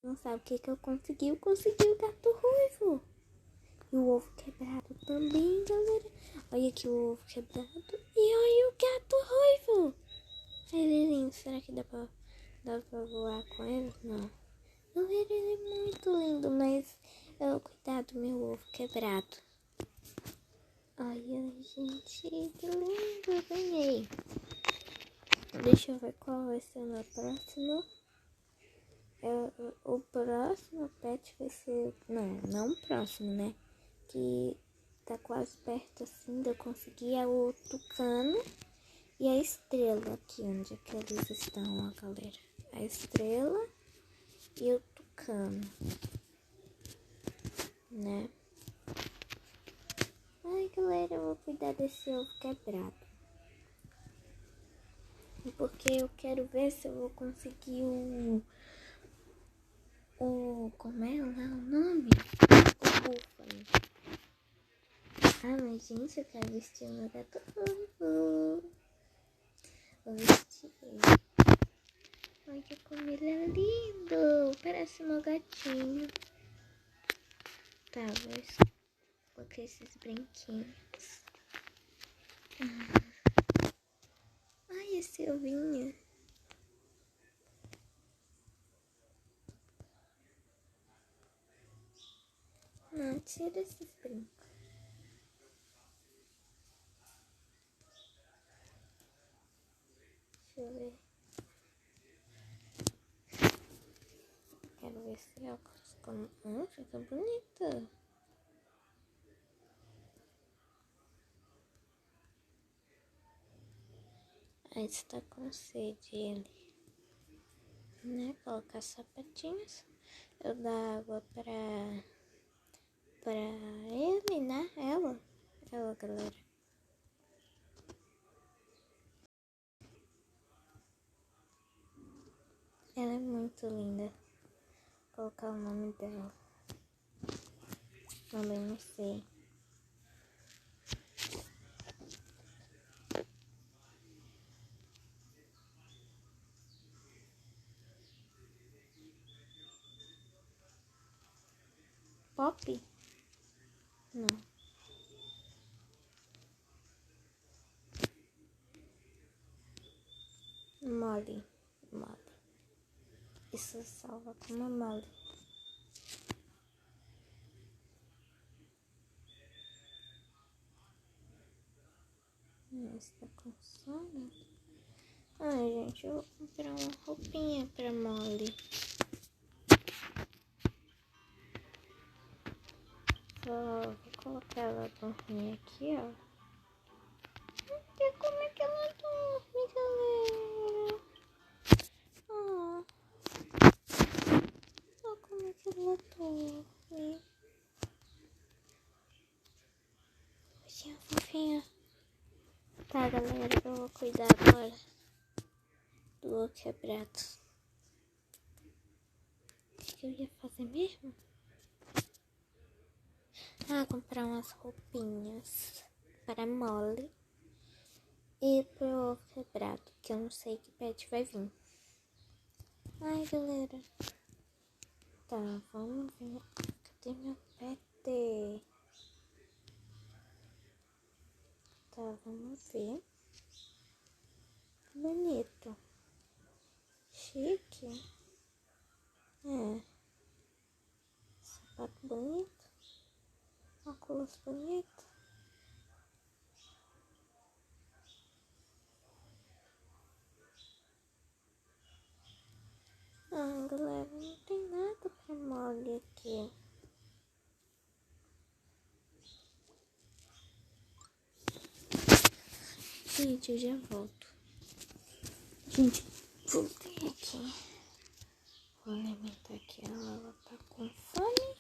Não sabe o que eu consegui? Eu consegui o gato ruivo. E o ovo quebrado também, galera. Olha aqui o ovo quebrado. E olha o gato ruivo. Ele é lindo. Será que dá pra voar com ele? Não. Não, ele é muito lindo, mas... cuidado, meu ovo quebrado. Olha, gente, que lindo. Eu ganhei. Deixa eu ver qual vai ser o meu próximo. O próximo pet vai ser... Não o próximo, né? Que tá quase perto assim de eu conseguir é o tucano e a estrela. Aqui onde é que eles estão, ó, galera. A estrela e o tucano, né? Ai, galera, eu vou cuidar desse ovo quebrado. Porque eu quero ver se eu vou conseguir como é o nome? O búfalo. Ah, mas gente, eu quero vestir o meu gato ruivo. Vou vestir ele. Olha como ele é lindo. Parece meu gatinho. Tá, vou colocar esses brinquinhos. Ai, esse ovinho. Não, tira esses brincos. Deixa eu ver. Quero ver se ela ficou... fica bonita. Aí está com sede ele. Né? Colocar sapatinhos. Eu dar água pra ele, né? Ela, galera. Ela é muito linda. Vou colocar o nome dela. Também não sei. Pop? Não. Molly. Isso salva como Molly. Está com sono? Ai, gente, eu vou comprar uma roupinha pra Molly. Vou colocar ela dormir aqui, ó. Olha como é que ela dorme, galera. Ó. Olha como é que ela dorme. Fofinha, fofinha. Tá, galera, eu vou cuidar agora do ovo quebrado. O que eu ia fazer mesmo? Comprar umas roupinhas para Molly e pro ovo quebrado, que eu não sei que pet vai vir. Ai, galera. Tá, vamos ver. Cadê meu pet? Tá, vamos ver. Bonito. Chique. Sapato bonito. Óculos bonito. Galera, não tem nada pra Molly aqui. Gente, eu já volto. Gente, voltei aqui. Vou alimentar aqui ela tá com fome,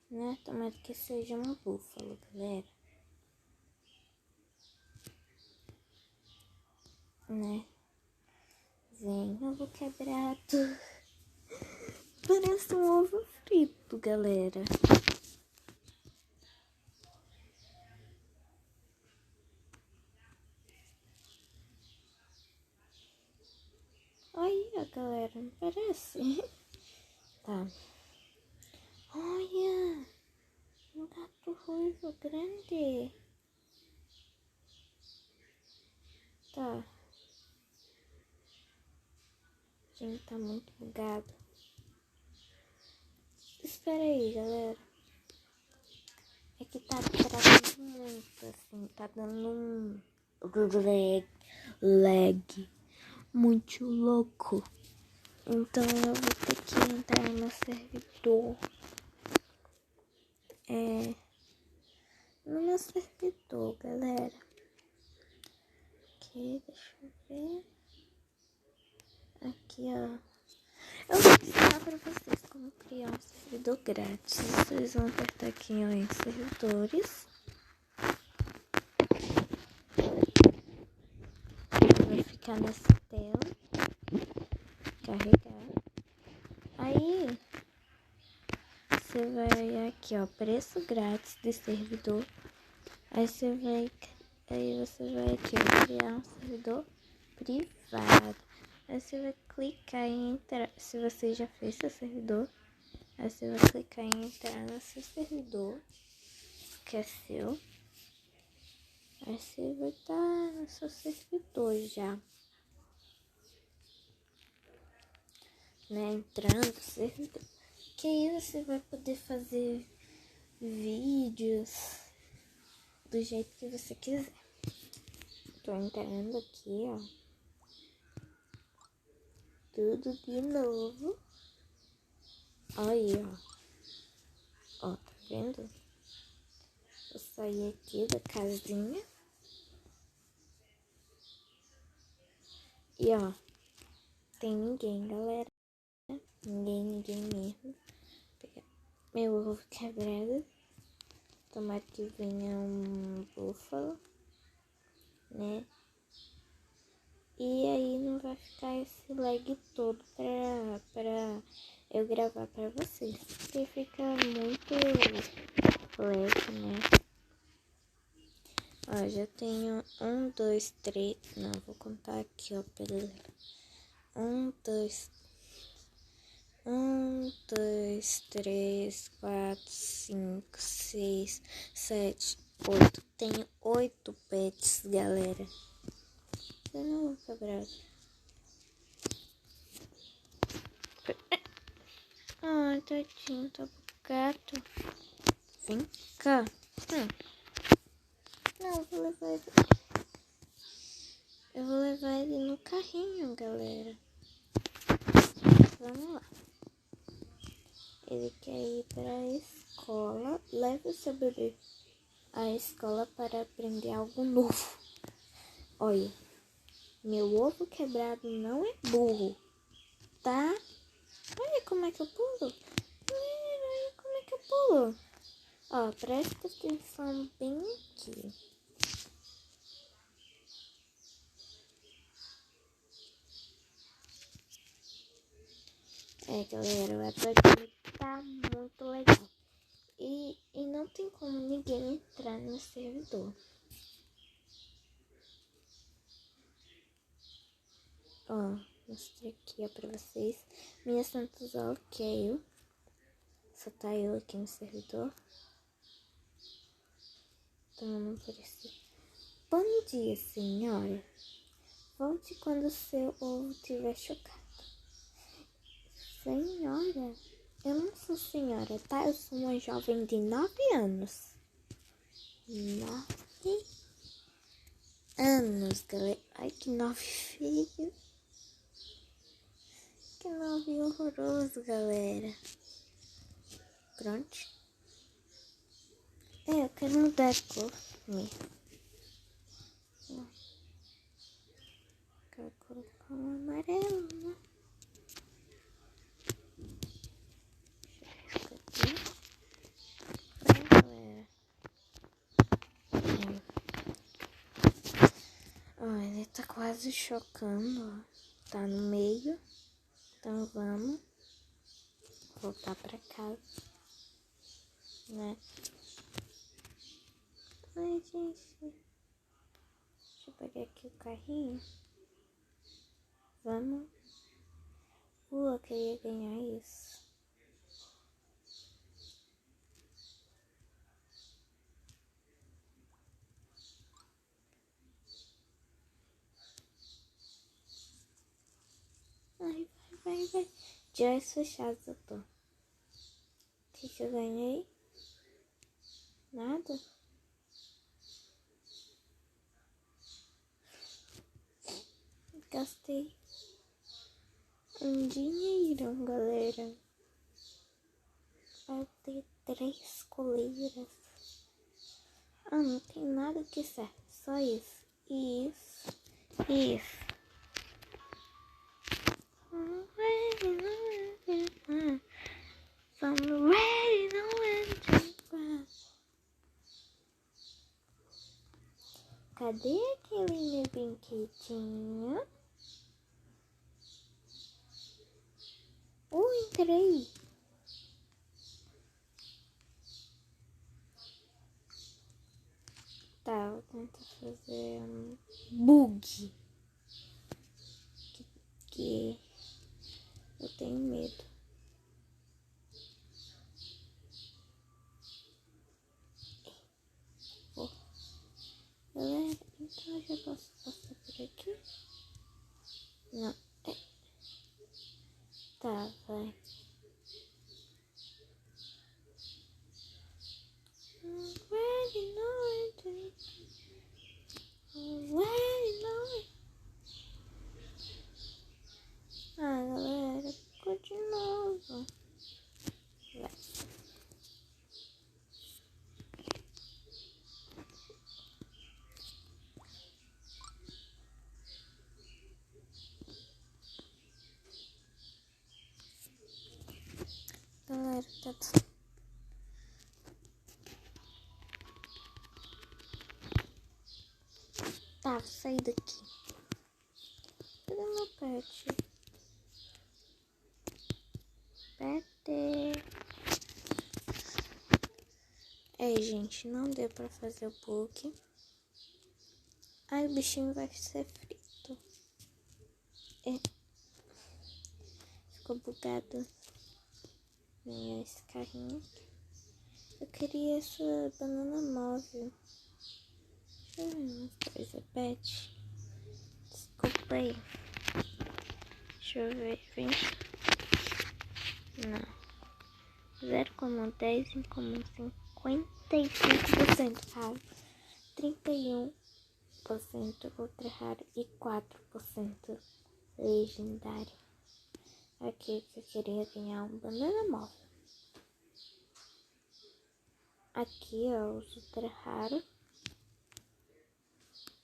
né? Tomara que seja um búfalo, galera. Né? Vem, ovo quebrado. Parece um ovo frito, galera. Olha, galera, não parece? Tá. Olha! Um gato ruivo grande. Tá. Gente, tá muito bugado. Espera aí, galera. É que tá travando muito, assim. Tá dando um lag muito louco. Então eu vou ter que entrar no servidor. No meu servidor, galera. Aqui, deixa eu ver. Aqui, ó. Eu vou ensinar pra vocês como criar um servidor grátis. Vocês vão apertar aqui, ó, em servidores. Vai ficar nessa tela. Carregar. Aí, você vai aqui, ó, preço grátis de servidor. Aí você vai aqui, ó, criar um servidor privado. Aí você vai clicar em entrar, se você já fez seu servidor. Aí você vai clicar em entrar no seu servidor, que é seu. Aí você vai estar no seu servidor já, né? Entrando no servidor. Que aí você vai poder fazer vídeos do jeito que você quiser. Tô entrando aqui, ó. Tudo de novo. Aí, ó. Ó, tá vendo? Vou sair aqui da casinha. E, ó. Tem ninguém, galera. Ninguém mesmo. Vou pegar meu ovo quebrado. Tomara que venha um búfalo, né? E aí não vai ficar esse lag todo pra eu gravar pra vocês. Porque fica muito lag, né? Ó, já tenho 1, 2, 3. Não, vou contar aqui, ó, beleza. 1, 2, 3, 4, 5, 6, 7, 8. Tenho 8 pets, galera. Eu não vou quebrar. Ai, tadinho, tá gato. Vem cá. Não, eu vou levar ele. Eu vou levar ele no carrinho, galera. Vamos lá. Ele quer ir pra escola. Leve o seu bebê à escola para aprender algo novo. Olha, meu ovo quebrado não é burro, tá? Olha como é que eu pulo. Olha como é que eu pulo. Ó, presta atenção bem aqui. Galera, o Epic tá muito legal. E não tem como ninguém entrar no servidor. Ó, mostrei aqui, ó, pra vocês. Minha Santos ok. Só tá eu aqui no servidor. Então não apareceu. Bom dia, senhora. Volte quando seu ovo estiver chocado. Senhora? Eu não sou senhora, tá? Eu sou uma jovem de 9 anos. 9 anos, galera. Ai, que 9 feio. Que 9 horroroso, galera. Pronto. Eu quero mudar a cor mesmo. Quero colocar um amarelo, né? Ó, ele tá quase chocando, ó. Tá no meio. Então vamos voltar pra casa, né? Ai, gente. Deixa eu pegar aqui o carrinho. Vamos. Eu queria ganhar isso. vai. De olhos fechados eu tô. O que eu ganhei? Nada? Gastei um dinheiro, galera. Vai ter 3 coleiras. Não tem nada que serve. Só isso. Isso. Cadê aquele meu brinquedinho? Entrei. Tá, vou tentar fazer um bug. Que eu tenho medo. Galera, então eu já posso passar por aqui? Não. Tá, vai. Galera, ficou de novo. Vai. Galera, tá, vou sair daqui. Cadê meu pet? Gente, não deu pra fazer o bug. Aí o bichinho vai ser frito. Ficou bugado. Esse carrinho aqui. Eu queria essa banana móvel. Deixa eu ver uma coisa, pet. Desculpa aí. Deixa eu ver, vem. Não. 0,10 em comum 55% raro. 31% ultra raro e 4% legendário. Aqui que eu queria ganhar um banana móvel. Aqui ó, os ultra raro.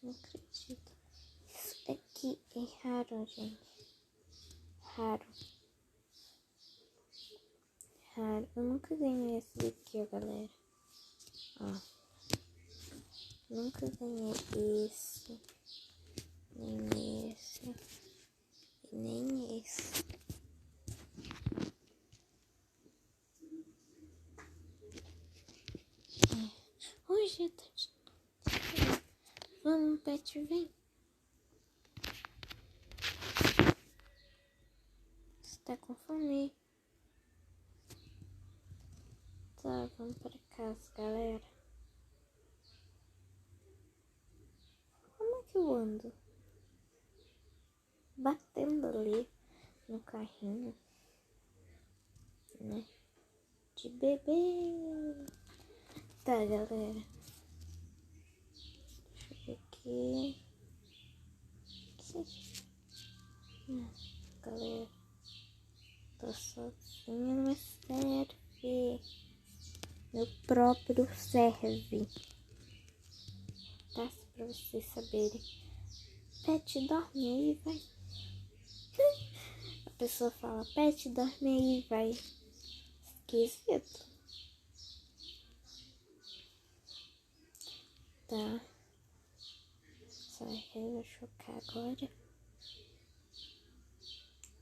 Não acredito. Isso aqui é raro, gente. Raro. Eu nunca ganhei esse daqui, ó, galera. Ó. Nunca ganhei esse. Nem esse. E nem esse. Hoje tá de... Vamos, pet, vem. Você tá com fome? Tá, vamos pra casa, galera. Como é que eu ando? Batendo ali no carrinho, né? De bebê. Tá, galera. Deixa eu ver aqui. Galera. Tô sozinha, mas serve. Meu próprio serve. Tá? Pra vocês saberem. Pet, dorme aí, vai. A pessoa fala, pet, dorme aí, vai. Esquisito. Tá. Só eu vou chocar agora.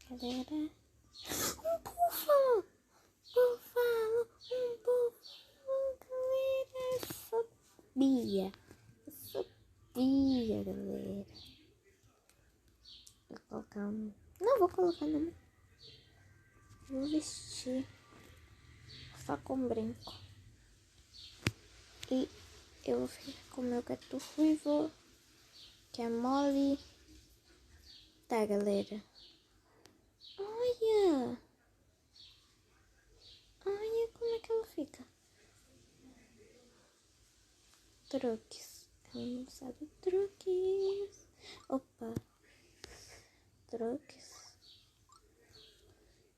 Galera. Um búfalo! Um búfalo, galera. Eu sabia, galera. Vou colocar um... Não, vou colocar não. Vou vestir só com branco. E eu vou ficar com o meu gato ruivo, que é mole. Tá, galera. Olha! Olha como é que ela fica. Truques. Ela não sabe truques. Opa. Truques.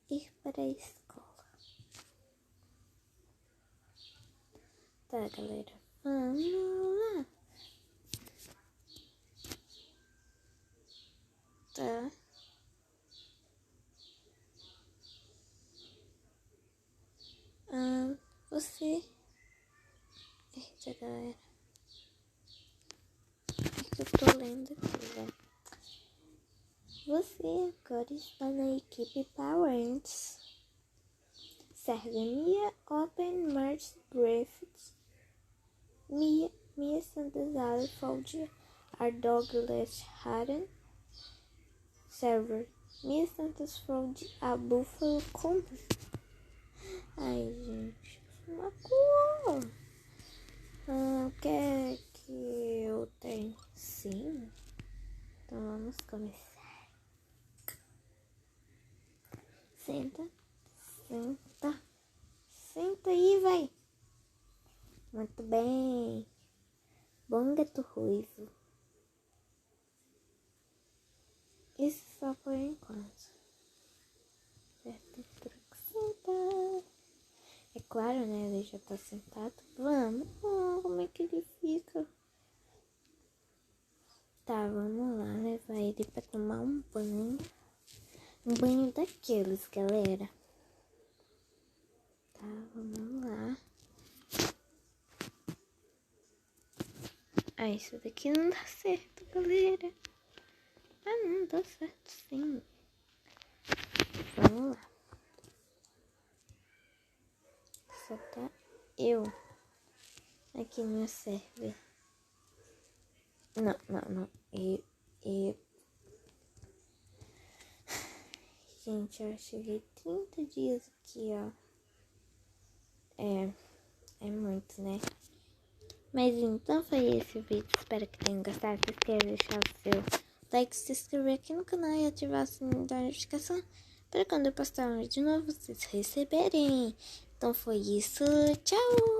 Ir para a escola. Tá, galera. Vamos lá. Tá. Você... Eita, galera. É que eu tô lendo aqui, né? Você agora está na equipe Parents. Serve Mia Open Merge Griffiths. Mia Sanders Fold Our Douglas Haran. Server Mia Santos Fold a Buffalo Common. Ai, gente, magoou. Quer que eu tenha? Sim. Então vamos começar. Senta. Senta aí, vai. Muito bem. Bom gato ruivo. Isso só por enquanto. Senta. É claro, né? Ele já tá sentado. Vamos. Como é que ele fica? Tá, vamos lá. Levar ele pra tomar um banho. Um banho daqueles, galera. Tá, vamos lá. Ah, isso daqui não dá certo, galera. Ah, não dá certo sim. Vamos lá. Só tá eu aqui no server. Não. Eu. Gente, eu cheguei 30 dias aqui, ó. É muito, né? Mas então foi esse o vídeo. Espero que tenham gostado. Se inscreva, deixar o seu like, se inscrever aqui no canal e ativar o sininho da notificação para quando eu postar um vídeo novo vocês receberem. Então foi isso. Tchau!